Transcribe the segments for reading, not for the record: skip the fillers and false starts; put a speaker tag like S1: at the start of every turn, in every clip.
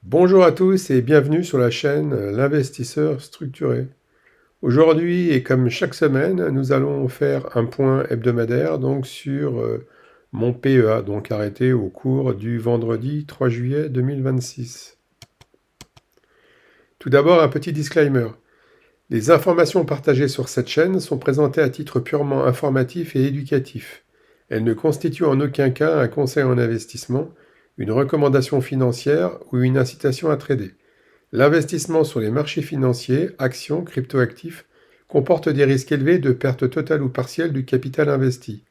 S1: Bonjour à tous et bienvenue sur la chaîne L'investisseur structuré. Aujourd'hui et comme chaque semaine, nous allons faire un point hebdomadaire donc sur mon PEA, donc arrêté au cours du vendredi 3 juillet 2026. Tout d'abord, un petit disclaimer. Les informations partagées sur cette chaîne sont présentées à titre purement informatif et éducatif. Elles ne constituent en aucun cas un conseil en investissement, une recommandation financière ou une incitation à trader. L'investissement sur les marchés financiers, actions, cryptoactifs, comporte des risques élevés de perte totale ou partielle du capital investi.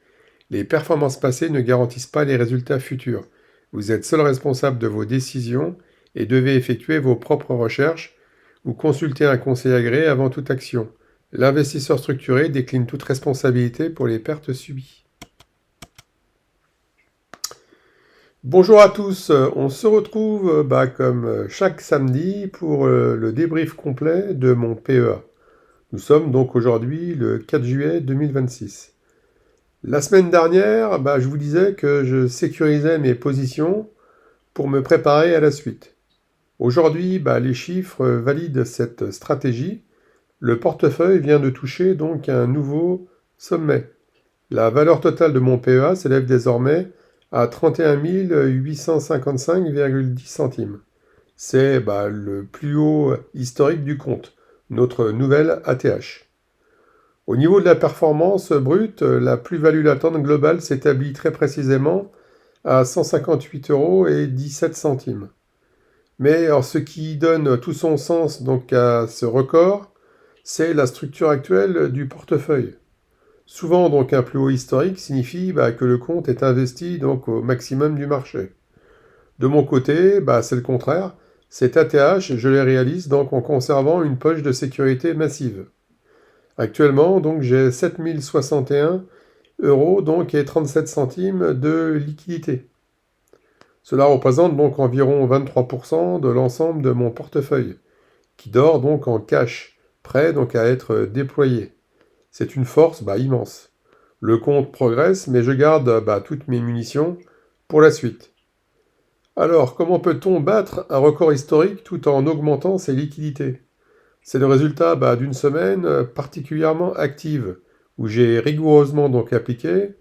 S1: Les performances passées ne garantissent pas les résultats futurs. Vous êtes seul responsable de vos décisions et devez effectuer vos propres recherches ou consulter un conseil agréé avant toute action. L'investisseur structuré décline toute responsabilité pour les pertes subies. Bonjour à tous, on se retrouve comme chaque samedi pour le débrief complet de mon PEA. Nous sommes donc aujourd'hui le 4 juillet 2026. La semaine dernière, je vous disais que je sécurisais mes positions pour me préparer à la suite. Aujourd'hui, les chiffres valident cette stratégie. Le portefeuille vient de toucher donc un nouveau sommet. La valeur totale de mon PEA s'élève désormais à 31 855,10 centimes. C'est le plus haut historique du compte, notre nouvelle ATH. Au niveau de la performance brute, la plus-value latente globale s'établit très précisément à 158,17 €. Mais alors, ce qui donne tout son sens donc à ce record, c'est la structure actuelle du portefeuille. Souvent, donc, un plus haut historique signifie que le compte est investi donc, au maximum du marché. De mon côté, c'est le contraire. Cet ATH, je les réalise donc en conservant une poche de sécurité massive. Actuellement, donc, j'ai 7 061 € donc, et 37 centimes de liquidité. Cela représente donc environ 23% de l'ensemble de mon portefeuille, qui dort donc en cash, prêt donc à être déployé. C'est une force immense. Le compte progresse, mais je garde toutes mes munitions pour la suite. Alors, comment peut-on battre un record historique tout en augmentant ses liquidités? C'est le résultat d'une semaine particulièrement active, où j'ai rigoureusement donc appliqué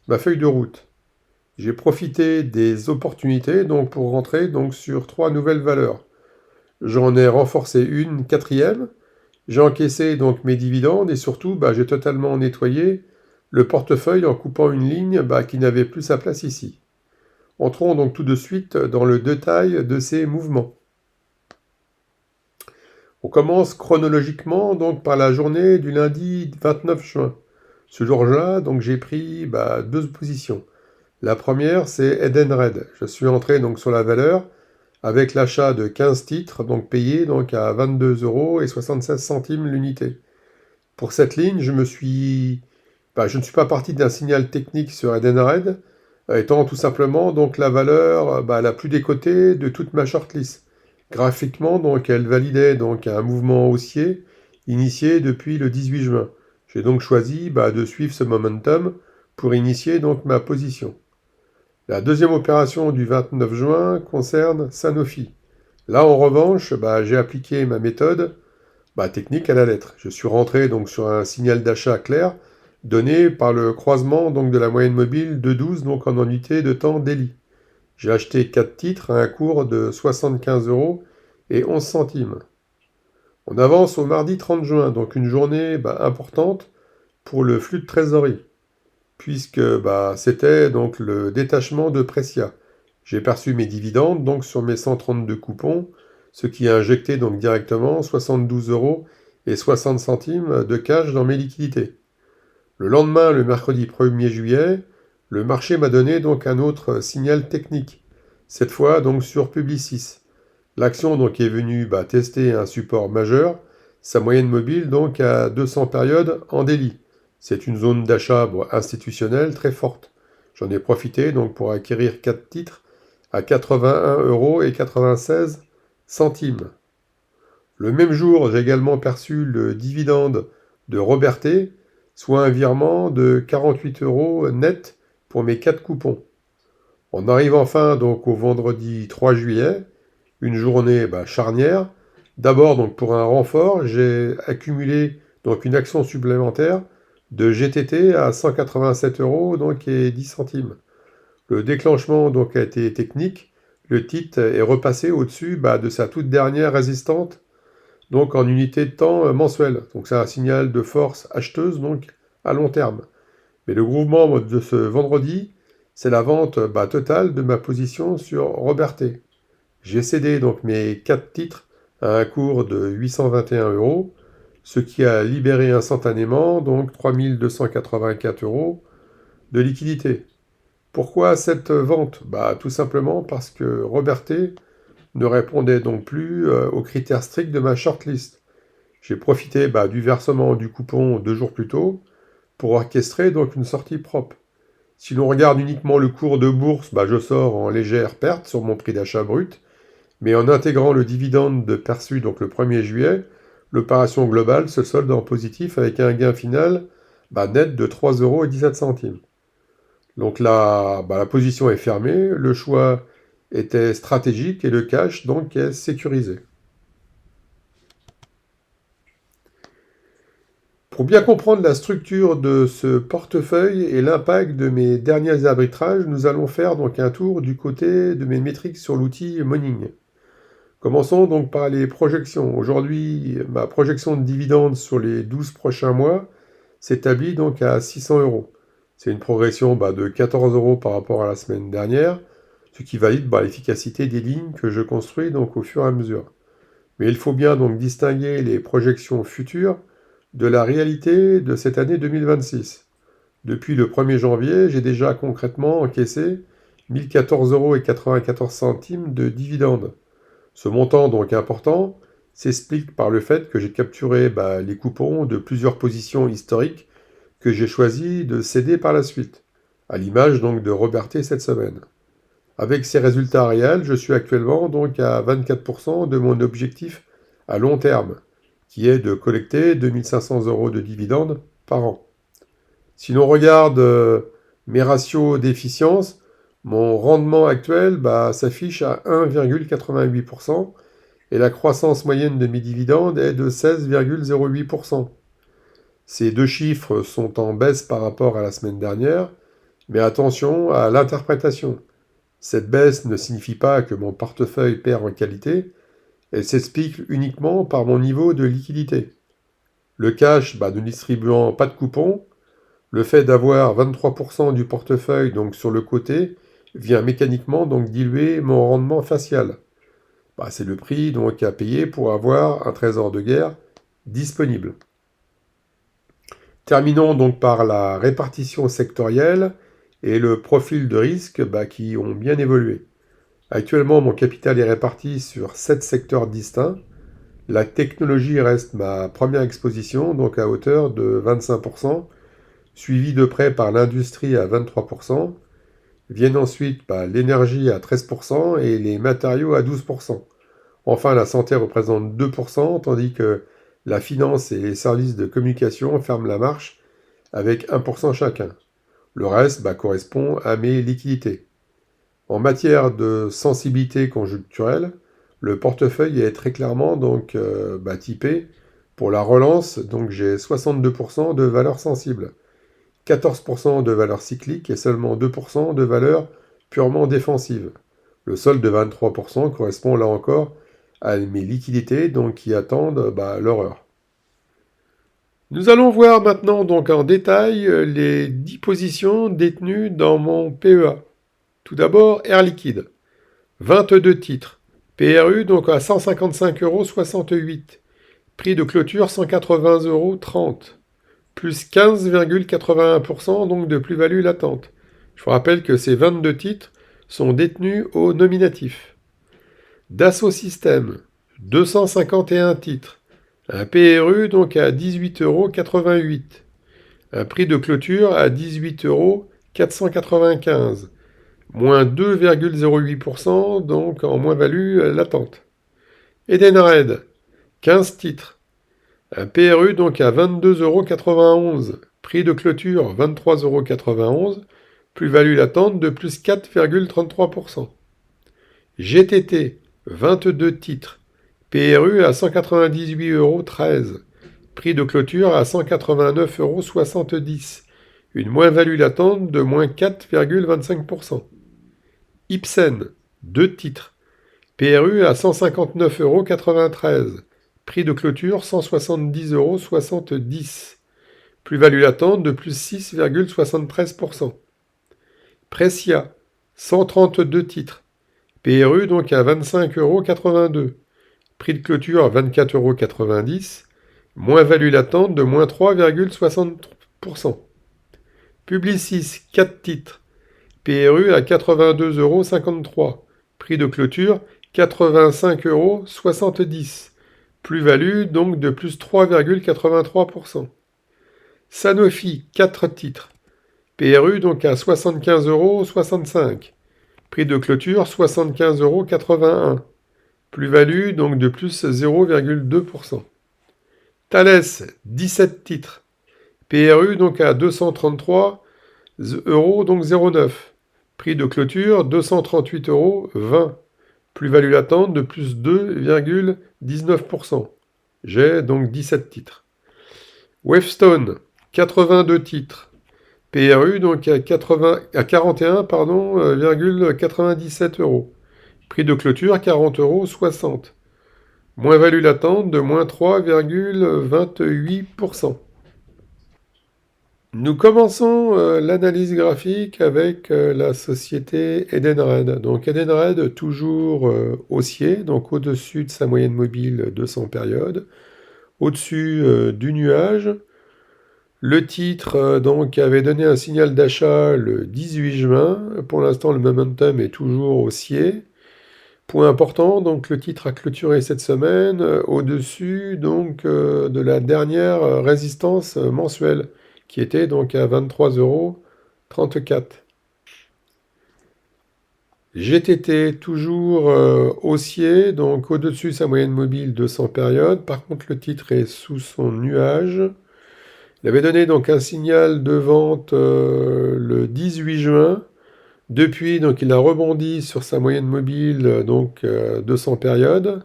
S1: ma feuille de route. J'ai profité des opportunités donc pour rentrer donc sur 3 nouvelles valeurs. J'en ai renforcé une quatrième. J'ai encaissé donc mes dividendes et surtout j'ai totalement nettoyé le portefeuille en coupant une ligne qui n'avait plus sa place ici. Entrons donc tout de suite dans le détail de ces mouvements. On commence chronologiquement donc par la journée du lundi 29 juin. Ce jour-là, donc j'ai pris deux positions. La première, c'est Edenred. Je suis entré donc sur la valeur avec l'achat de 15 titres, donc payés donc à 22,76 € l'unité. Pour cette ligne, je ne suis pas parti d'un signal technique sur Edenred, étant tout simplement donc la valeur la plus décotée de toute ma shortlist. Graphiquement, donc, elle validait donc un mouvement haussier initié depuis le 18 juin. J'ai donc choisi de suivre ce momentum pour initier donc ma position. La deuxième opération du 29 juin concerne Sanofi. Là, en revanche, j'ai appliqué ma méthode technique à la lettre. Je suis rentré donc sur un signal d'achat clair donné par le croisement donc de la moyenne mobile de 12 donc en unité de temps daily. J'ai acheté 4 titres à un cours de 75,11 €. On avance au mardi 30 juin, donc une journée importante pour le flux de trésorerie, puisque c'était donc le détachement de Precia. J'ai perçu mes dividendes donc sur mes 132 coupons, ce qui a injecté donc directement 72,60 € de cash dans mes liquidités. Le lendemain, le mercredi 1er juillet, le marché m'a donné donc un autre signal technique, cette fois donc sur Publicis. L'action donc est venue tester un support majeur, sa moyenne mobile donc à 200 périodes en daily. C'est une zone d'achat institutionnelle très forte. J'en ai profité donc pour acquérir 4 titres à 81,96 €. Le même jour, j'ai également perçu le dividende de Robertet, soit un virement de 48 € net pour mes 4 coupons. On arrive enfin donc au vendredi 3 juillet, une journée charnière. D'abord, donc pour un renfort, j'ai accumulé donc une action supplémentaire de GTT à 187 euros donc et 10 centimes. Le déclenchement donc a été technique. Le titre est repassé au-dessus de sa toute dernière résistante, donc en unité de temps mensuelle. Donc c'est un signal de force acheteuse donc à long terme. Mais le mouvement de ce vendredi, c'est la vente totale de ma position sur Robertet. J'ai cédé donc mes 4 titres à un cours de 821 euros, ce qui a libéré instantanément donc 3284 euros de liquidité. Pourquoi cette vente? Tout simplement parce que Robertet ne répondait donc plus aux critères stricts de ma shortlist. J'ai profité du versement du coupon 2 jours plus tôt pour orchestrer donc une sortie propre. Si l'on regarde uniquement le cours de bourse, je sors en légère perte sur mon prix d'achat brut, mais en intégrant le dividende perçu donc le 1er juillet, l'opération globale se solde en positif avec un gain final net de 3,17 €. Donc là, la position est fermée, le choix était stratégique et le cash donc est sécurisé. Pour bien comprendre la structure de ce portefeuille et l'impact de mes derniers arbitrages, nous allons faire donc un tour du côté de mes métriques sur l'outil Morning. Commençons donc par les projections. Aujourd'hui, ma projection de dividendes sur les 12 prochains mois s'établit donc à 600 euros. C'est une progression de 14 euros par rapport à la semaine dernière, ce qui valide l'efficacité des lignes que je construis donc au fur et à mesure. Mais il faut bien donc distinguer les projections futures de la réalité de cette année 2026. Depuis le 1er janvier, j'ai déjà concrètement encaissé 1014,94 € de dividendes. Ce montant donc important s'explique par le fait que j'ai capturé les coupons de plusieurs positions historiques que j'ai choisi de céder par la suite, à l'image donc de Robertet cette semaine. Avec ces résultats réels, je suis actuellement donc à 24% de mon objectif à long terme, qui est de collecter 2500 € de dividendes par an. Si l'on regarde mes ratios d'efficience, mon rendement actuel s'affiche à 1,88% et la croissance moyenne de mes dividendes est de 16,08%. Ces deux chiffres sont en baisse par rapport à la semaine dernière, mais attention à l'interprétation. Cette baisse ne signifie pas que mon portefeuille perd en qualité, elle s'explique uniquement par mon niveau de liquidité. Le cash ne distribuant pas de coupons, le fait d'avoir 23% du portefeuille donc sur le côté vient mécaniquement donc diluer mon rendement facial. C'est le prix donc à payer pour avoir un trésor de guerre disponible. Terminons donc par la répartition sectorielle et le profil de risque qui ont bien évolué. Actuellement, mon capital est réparti sur 7 secteurs distincts. La technologie reste ma première exposition, donc à hauteur de 25%, suivi de près par l'industrie à 23%. Viennent ensuite l'énergie à 13% et les matériaux à 12%. Enfin, la santé représente 2%, tandis que la finance et les services de communication ferment la marche avec 1% chacun. Le reste correspond à mes liquidités. En matière de sensibilité conjoncturelle, le portefeuille est très clairement donc typé pour la relance. Donc j'ai 62% de valeurs sensibles, 14% de valeurs cycliques et seulement 2% de valeurs purement défensives. Le solde de 23% correspond là encore à mes liquidités donc qui attendent leur heure. Nous allons voir maintenant donc en détail les 10 positions détenues dans mon PEA. Tout d'abord, Air Liquide, 22 titres, PRU donc à 155,68 €, prix de clôture 180,30 €, plus 15,81% donc de plus-value latente. Je vous rappelle que ces 22 titres sont détenus au nominatif. Dassault Systèmes, 251 titres, un PRU donc à 18,88 €, un prix de clôture à 18,495 €, moins 2,08% donc en moins-value latente. Edenred, 15 titres, un PRU donc à 22,91 €, prix de clôture 23,91 €, plus-value latente de plus 4,33%. GTT, 22 titres. PRU à 198,13 €. Prix de clôture à 189,70 €. Une moins-value latente de moins 4,25%. Ipsen, 2 titres. PRU à 159,93 €. Prix de clôture 170,70 €. Plus-value latente de plus 6,73%. Precia, 132 titres. PRU donc à 25,82 €. Prix de clôture à 24,90 €. Moins-value latente de moins 3,60%. Publicis, 4 titres. PRU à 82,53 €. Prix de clôture 85,70 €. Plus-value donc de plus 3,83%. Sanofi, 4 titres. PRU donc à 75,65 €. Prix de clôture 75,81 €. Plus-value donc de plus 0,2%. Thales, 17 titres. PRU donc à 233 € donc 0,9. Prix de clôture 238,20 €. Plus-value latente de plus 2,19%. J'ai donc 17 titres. Wavestone, 82 titres. PRU donc à 41,97 €. Prix de clôture 40,60 €. Moins-value latente de moins 3,28%. Nous commençons l'analyse graphique avec la société Edenred. Donc Edenred toujours haussier, donc au-dessus de sa moyenne mobile 200 périodes, au-dessus du nuage. Le titre donc avait donné un signal d'achat le 18 juin. Pour l'instant, le momentum est toujours haussier. Point important, donc le titre a clôturé cette semaine au-dessus donc de la dernière résistance mensuelle, qui était donc à 23,34 €. GTT toujours haussier, donc au-dessus de sa moyenne mobile 200 périodes. Par contre, le titre est sous son nuage. Il avait donné donc un signal de vente le 18 juin. Depuis, donc, il a rebondi sur sa moyenne mobile, donc 200 périodes.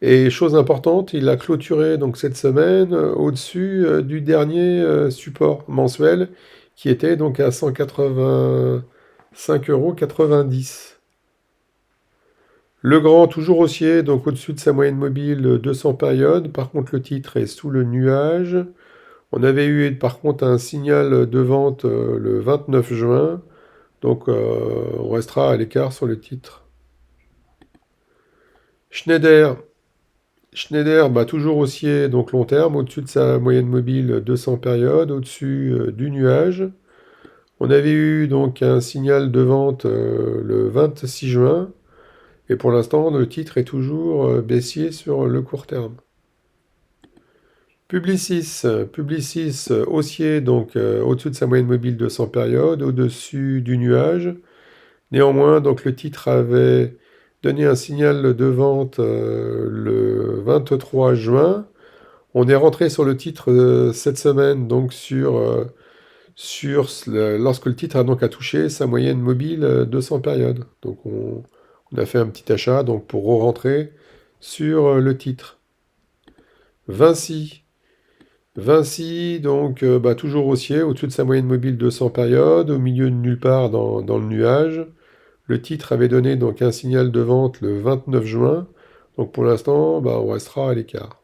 S1: Et chose importante, il a clôturé donc cette semaine au-dessus du dernier support mensuel, qui était donc à 185,90 €. Le grand toujours haussier, donc au-dessus de sa moyenne mobile 200 périodes. Par contre, le titre est sous le nuage. On avait eu par contre un signal de vente le 29 juin. Donc on restera à l'écart sur le titre. Schneider. Schneider, toujours haussier, donc long terme, au-dessus de sa moyenne mobile 200 périodes, au-dessus du nuage. On avait eu donc un signal de vente le 26 juin. Et pour l'instant, le titre est toujours baissier sur le court terme. Publicis, haussier, donc au-dessus de sa moyenne mobile 200 périodes, au-dessus du nuage. Néanmoins, donc le titre avait donné un signal de vente le 23 juin. On est rentré sur le titre cette semaine, donc lorsque le titre a donc touché sa moyenne mobile 200 périodes. Donc on a fait un petit achat donc pour re-rentrer sur le titre. Vinci, donc toujours haussier, au-dessus de sa moyenne mobile 200 périodes, au milieu de nulle part dans le nuage. Le titre avait donné donc un signal de vente le 29 juin. Donc pour l'instant, on restera à l'écart.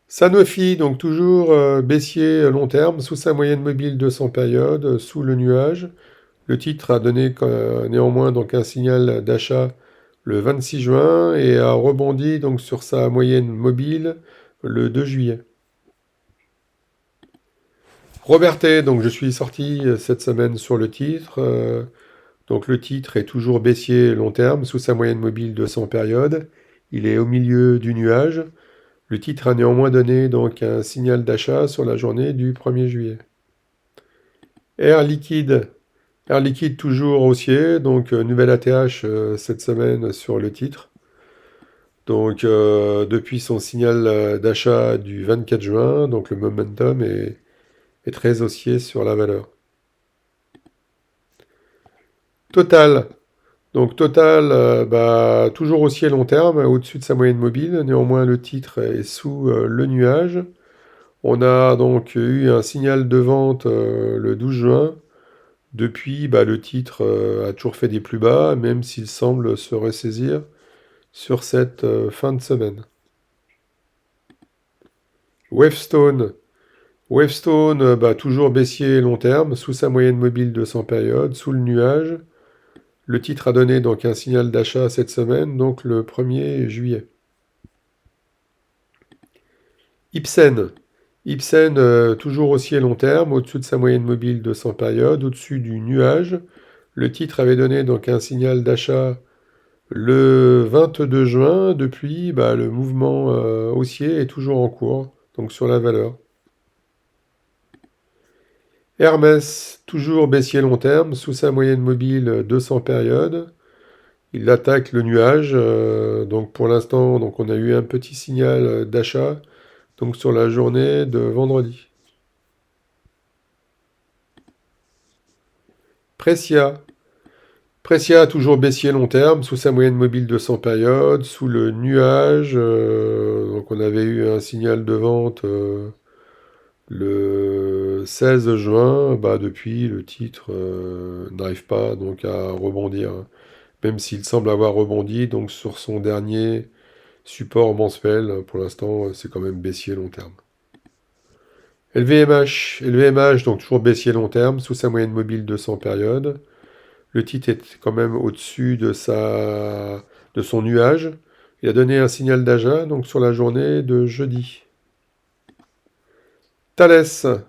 S1: Sanofi, donc toujours baissier long terme, sous sa moyenne mobile 200 périodes, sous le nuage. Le titre a donné néanmoins donc un signal d'achat le 26 juin et a rebondi donc sur sa moyenne mobile le 2 juillet. Robertet, donc je suis sorti cette semaine sur le titre. Donc le titre est toujours baissier long terme, sous sa moyenne mobile 200 périodes. Il est au milieu du nuage. Le titre a néanmoins donné donc un signal d'achat sur la journée du 1er juillet. Air Liquide. Air Liquide toujours haussier, donc nouvelle ATH cette semaine sur le titre. Donc depuis son signal d'achat du 24 juin, donc le momentum est très haussier sur la valeur. Total. Donc Total, toujours haussier long terme, au-dessus de sa moyenne mobile. Néanmoins, le titre est sous le nuage. On a donc eu un signal de vente le 12 juin. Depuis, le titre a toujours fait des plus bas, même s'il semble se ressaisir sur cette fin de semaine. Wavestone. Wavestone, toujours baissier long terme, sous sa moyenne mobile de 100 périodes, sous le nuage. Le titre a donné donc un signal d'achat cette semaine, donc le 1er juillet. Ipsen. Ipsen, toujours haussier long terme, au-dessus de sa moyenne mobile de 100 périodes, au-dessus du nuage. Le titre avait donné donc un signal d'achat le 22 juin. Depuis, le mouvement haussier est toujours en cours, donc sur la valeur. Hermès, toujours baissier long terme, sous sa moyenne mobile 200 périodes. Il attaque le nuage, donc pour l'instant, donc on a eu un petit signal d'achat, donc sur la journée de vendredi. Precia. Precia, toujours baissier long terme, sous sa moyenne mobile de 100 périodes, sous le nuage. Donc on avait eu un signal de vente le 16 juin. Depuis, le titre n'arrive pas donc à rebondir, hein. Même s'il semble avoir rebondi donc sur son dernier support mensuel. Pour l'instant, c'est quand même baissier long terme. LVMH, donc toujours baissier long terme, sous sa moyenne mobile de 100 périodes. Le titre est quand même au-dessus de son nuage. Il a donné un signal d'achat donc sur la journée de jeudi. Thales.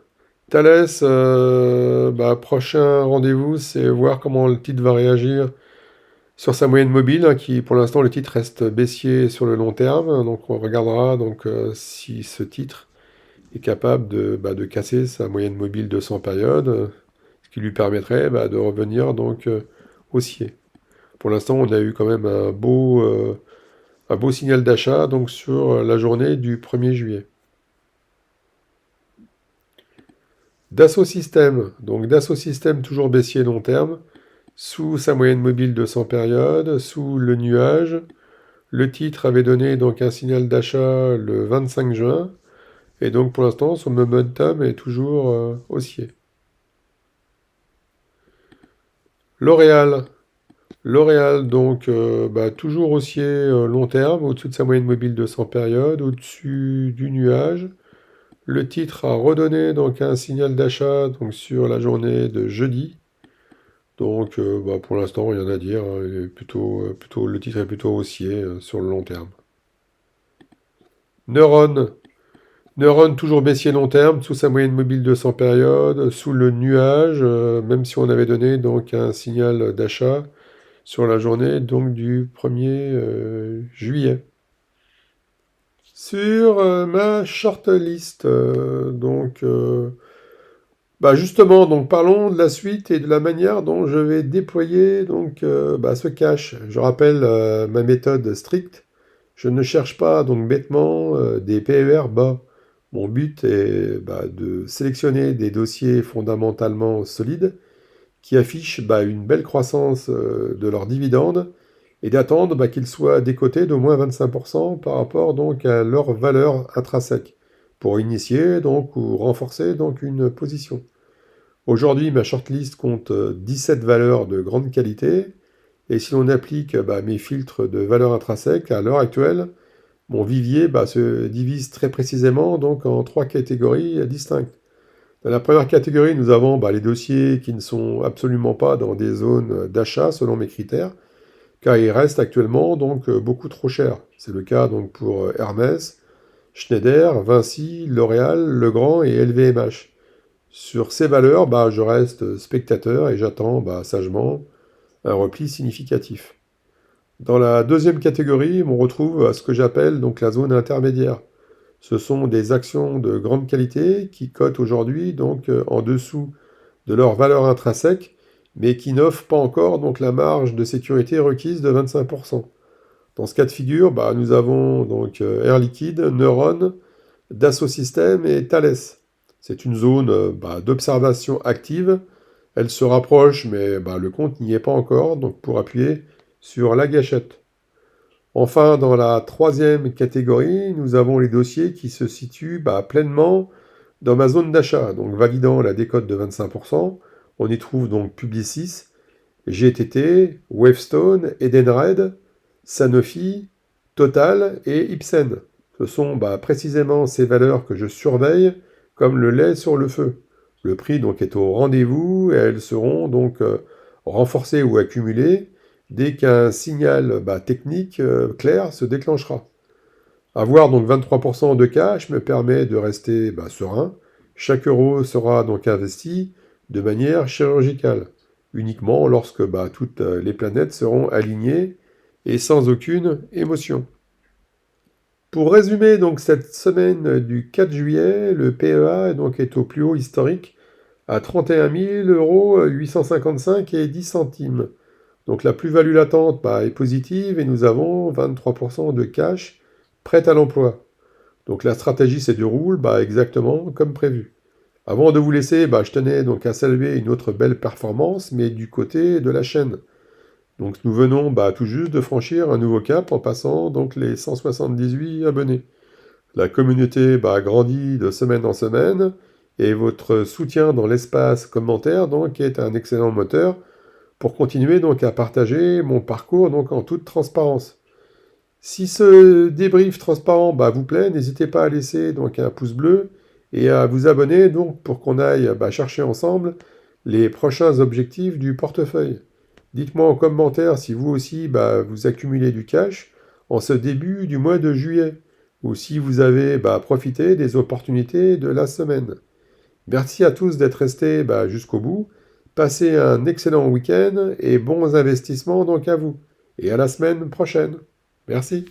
S1: Thales, prochain rendez-vous, c'est voir comment le titre va réagir sur sa moyenne mobile, hein, qui pour l'instant le titre reste baissier sur le long terme. Donc on regardera donc si ce titre est capable de casser sa moyenne mobile de 100 périodes, ce qui lui permettrait de revenir donc haussier. Pour l'instant, on a eu quand même un beau signal d'achat donc sur la journée du 1er juillet. Dassault Systèmes, donc Dassault Systèmes toujours baissier long terme, sous sa moyenne mobile de 100 périodes, sous le nuage. Le titre avait donné donc un signal d'achat le 25 juin, et donc pour l'instant son momentum est toujours haussier. L'Oréal. L'Oréal, donc, toujours haussier long terme, au-dessus de sa moyenne mobile de 100 périodes, au-dessus du nuage. Le titre a redonné donc un signal d'achat donc sur la journée de jeudi. Donc, pour l'instant, rien à dire, hein. Il est le titre est plutôt haussier sur le long terme. Neuron. Neuron, toujours baissier long terme, sous sa moyenne mobile de 100 périodes, sous le nuage, même si on avait donné donc un signal d'achat sur la journée donc du 1er juillet. Sur ma shortlist, justement, donc parlons de la suite et de la manière dont je vais déployer donc ce cache. Je rappelle ma méthode stricte. Je ne cherche pas donc bêtement des PER bas. Mon but est de sélectionner des dossiers fondamentalement solides qui affichent une belle croissance de leurs dividendes et d'attendre qu'ils soient décotés d'au moins 25% par rapport donc à leur valeur intrinsèque pour initier donc ou renforcer donc une position. Aujourd'hui, ma shortlist compte 17 valeurs de grande qualité, et si l'on applique mes filtres de valeur intrinsèque à l'heure actuelle, mon vivier se divise très précisément donc en 3 catégories distinctes. Dans la première catégorie, nous avons les dossiers qui ne sont absolument pas dans des zones d'achat selon mes critères, car ils restent actuellement donc beaucoup trop chers. C'est le cas donc pour Hermès, Schneider, Vinci, L'Oréal, Legrand et LVMH. Sur ces valeurs, je reste spectateur et j'attends sagement un repli significatif. Dans la deuxième catégorie, on retrouve ce que j'appelle donc la zone intermédiaire. Ce sont des actions de grande qualité qui cotent aujourd'hui donc en dessous de leur valeur intrinsèque, mais qui n'offrent pas encore donc la marge de sécurité requise de 25%. Dans ce cas de figure, nous avons donc Air Liquide, Neuron, Dassault Systèmes et Thales. C'est une zone d'observation active, Elle se rapproche, mais le compte n'y est pas encore, donc pour appuyer sur la gâchette. Enfin, dans la troisième catégorie, nous avons les dossiers qui se situent pleinement dans ma zone d'achat, donc validant la décote de 25%. On y trouve donc Publicis, GTT, Wavestone, Edenred, Sanofi, Total et Ipsen. Ce sont précisément ces valeurs que je surveille comme le lait sur le feu. Le prix donc est au rendez-vous et elles seront donc renforcées ou accumulées dès qu'un signal technique clair se déclenchera. Avoir donc 23% de cash me permet de rester serein. Chaque euro sera donc investi de manière chirurgicale, uniquement lorsque toutes les planètes seront alignées et sans aucune émotion. Pour résumer donc cette semaine du 4 juillet, le PEA est au plus haut historique à 31 855 € et 10 centimes. Donc la plus-value latente est positive et nous avons 23% de cash prêt à l'emploi. Donc la stratégie se déroule exactement comme prévu. Avant de vous laisser, je tenais donc à saluer une autre belle performance, mais du côté de la chaîne. Donc nous venons tout juste de franchir un nouveau cap en passant donc les 178 abonnés. La communauté grandit de semaine en semaine et votre soutien dans l'espace commentaire donc est un excellent moteur pour continuer donc à partager mon parcours donc en toute transparence. Si ce débrief transparent vous plaît, n'hésitez pas à laisser donc un pouce bleu et à vous abonner donc pour qu'on aille chercher ensemble les prochains objectifs du portefeuille. Dites-moi en commentaire si vous aussi vous accumulez du cash en ce début du mois de juillet ou si vous avez profité des opportunités de la semaine. Merci à tous d'être restés jusqu'au bout. Passez un excellent week-end et bons investissements donc à vous. Et à la semaine prochaine. Merci.